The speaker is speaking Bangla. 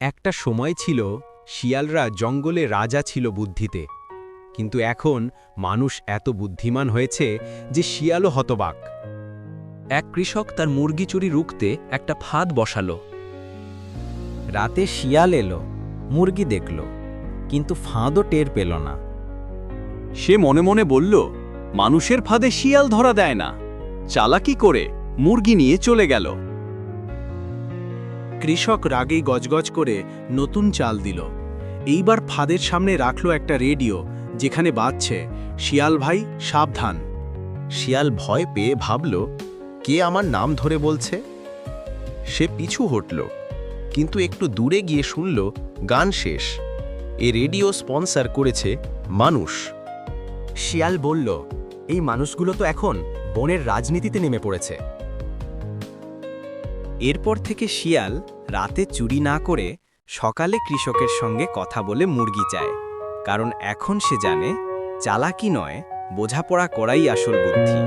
একটা সময় ছিল শিয়ালরা জঙ্গলে রাজা ছিল বুদ্ধিতে, কিন্তু এখন মানুষ এত বুদ্ধিমান হয়েছে যে শিয়ালও হতবাক। এক কৃষক তার মুরগি চুরি রুখতে একটা ফাঁদ বসালো। রাতে শিয়াল এলো, মুরগি দেখল, কিন্তু ফাঁদও টের পেল না। সে মনে মনে বলল, মানুষের ফাঁদে শিয়াল ধরা দেয় না। চালাকি করে মুরগি নিয়ে চলে গেল। কৃষক রাগেই গজগজ করে নতুন চাল দিল। এইবার ফাঁদের সামনে রাখল একটা রেডিও, যেখানে বাজছে, শিয়াল ভাই সাবধান। শিয়াল ভয় পেয়ে ভাবল, কে আমার নাম ধরে বলছে? সে পিছু হটল, কিন্তু একটু দূরে গিয়ে শুনল গান শেষ। এ রেডিও স্পন্সর করেছে মানুষ। শিয়াল বলল, এই মানুষগুলো তো এখন বনের রাজনীতিতে নেমে পড়েছে। এরপর থেকে শিয়াল রাতে চুরি না করে সকালে কৃষকের সঙ্গে কথা বলে মুরগি চায়, কারণ এখন সে জানে চালাকি নয়, বোঝাপড়া করাই আসল বুদ্ধি।